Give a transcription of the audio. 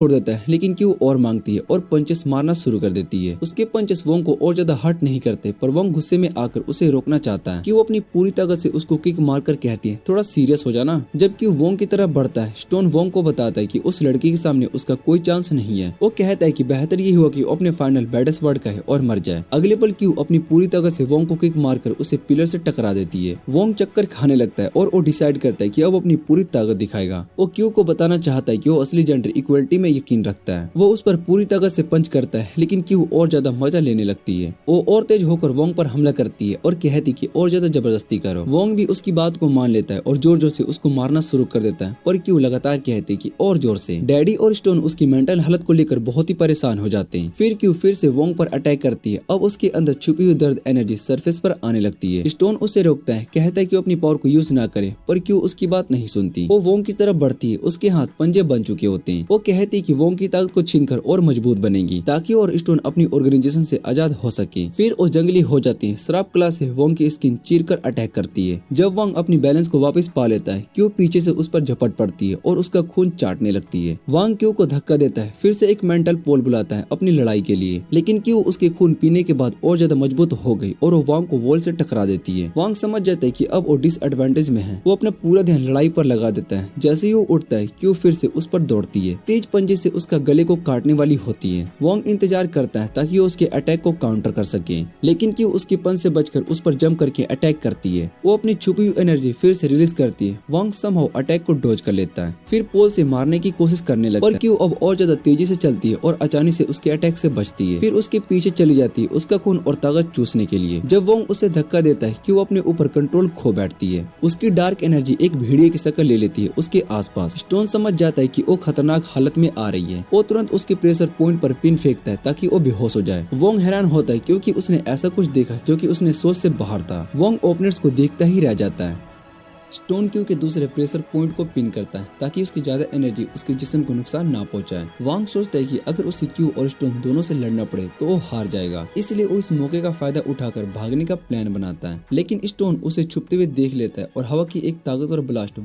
छोड़ देता है, लेकिन क्यू और मांगती है और पंचेस मारना शुरू कर देती है। उसके पंचेस वोंग को और ज्यादा हर्ट नहीं करते, पर वोंग गुस्से में आकर उसे रोकना चाहता है। क्यू अपनी पूरी ताकत से उसको किक मारकर कहती है, थोड़ा सीरियस हो जाना। जब क्यू वोंग की तरफ बढ़ता है, स्टोन वोंग को बताता है कि उस लड़की के सामने उसका कोई चांस नहीं है। वो कहता है कि बेहतर ये हुआ कि वो अपने फाइनल बैडेस्ट वर्ड कहे और मर जाए। अगले पल क्यू अपनी पूरी ताकत से वोंग को किक मारकर उसे पिलर से टकरा देती है। वोंग चक्कर खाने लगता है और वो डिसाइड करता है कि अब अपनी पूरी ताकत दिखाएगा। वो क्यू को बताना चाहता है कि वो असली जेंडर इक्वलिटी में यकीन रखता है। वो उस पर पूरी ताकत से पंच करता है, लेकिन क्यू और ज्यादा मजा लेने लगती है। वो और तेज होकर वोंग पर हमला करती है और कहती कि और ज्यादा जबरदस्ती करो। वोंग भी उसकी बात को मान लेता है और जोर जोर से उसको मारना शुरू कर देता है, पर क्यू लगातार कहते कि और जोर से। डैडी और स्टोन उसकी मेंटल हालत को लेकर बहुत ही परेशान हो जाते हैं। फिर क्यू फिर से वोंग पर अटैक करती है। अब उसके अंदर छुपी हुई दर्द एनर्जी सरफेस पर आने लगती है। स्टोन उसे रोकता है, कहता है कि अपनी पावर को यूज ना करे, पर क्यू उसकी बात नहीं सुनती। वो वोंग की तरफ बढ़ती है। उसके हाथ पंजे बन चुके होते हैं। वो कहती कि वोंग की ताकत को छीनकर और मजबूत बनेगी, ताकि और स्टोन अपनी ऑर्गेनाइजेशन से आजाद हो सके। फिर वो जंगली हो जाती है। श्राप क्लास से वोंग की स्किन चीरकर अटैक करती है। जब वोंग अपनी बैलेंस को वापस पा लेता है, क्यू पीछे से उस पर झपट पड़ती है और उसका खून चाटने लगती है। वांग क्यू को धक्का देता है, फिर से एक मेंटल पोल बुलाता है अपनी लड़ाई के लिए, लेकिन क्यू उसके खून पीने के बाद और ज्यादा मजबूत हो गई और वो वांग को वॉल से टकरा देती है। वांग समझ जाता है कि अब वो डिसएडवांटेज में है। वो अपना पूरा ध्यान लड़ाई पर लगा देता है। जैसे ही वो उठता है, क्यू फिर से उस पर दौड़ती है। तेज पंजे से उसका गले को काटने वाली होती है। वांग इंतजार करता है ताकि वो उसके अटैक को काउंटर कर सके, लेकिन क्यू उसके पंच से बचकर उस पर जंप करके अटैक करती है। वो अपनी छुपी हुई एनर्जी फिर से रिलीज करती है। वांग समहाउ अटैक को डॉज कर लेता है, फिर पोल से मारने की कोशिश करने लगता है, पर क्यू अब और ज्यादा तेजी से चलती है और अचानक से उसके अटैक से बचती है। फिर उसके पीछे चली जाती है उसका खून और ताकत चूसने के लिए। जब वांग उसे धक्का देता है, क्यू अपने ऊपर कंट्रोल खो बैठती है। उसकी डार्क एनर्जी एक भेड़िए की शक्ल ले लेती है उसके आसपास। स्टोन समझ जाता है कि वो खतरनाक हालत में आ रही है। वो तुरंत उसके प्रेशर पॉइंट पर पिन फेंकता है ताकि वो बेहोश हो जाए। वोंग हैरान होता है क्योंकि उसने ऐसा कुछ देखा जो कि उसने सोच से बाहर था। वोंग ओपोनेंट्स को देखता ही रह जाता है। स्टोन क्यू के दूसरे प्रेशर पॉइंट को पिन करता है ताकि उसकी ज्यादा एनर्जी उसके जिस्म को नुकसान ना पहुंचाए। वांग सोचता है कि अगर उसे क्यू और स्टोन दोनों से लड़ना पड़े तो वो हार जाएगा, इसलिए वो इस मौके का फायदा उठाकर भागने का प्लान बनाता है। लेकिन स्टोन उसे छुपते हुए देख लेता है और हवा की एक ताकतवर ब्लास्ट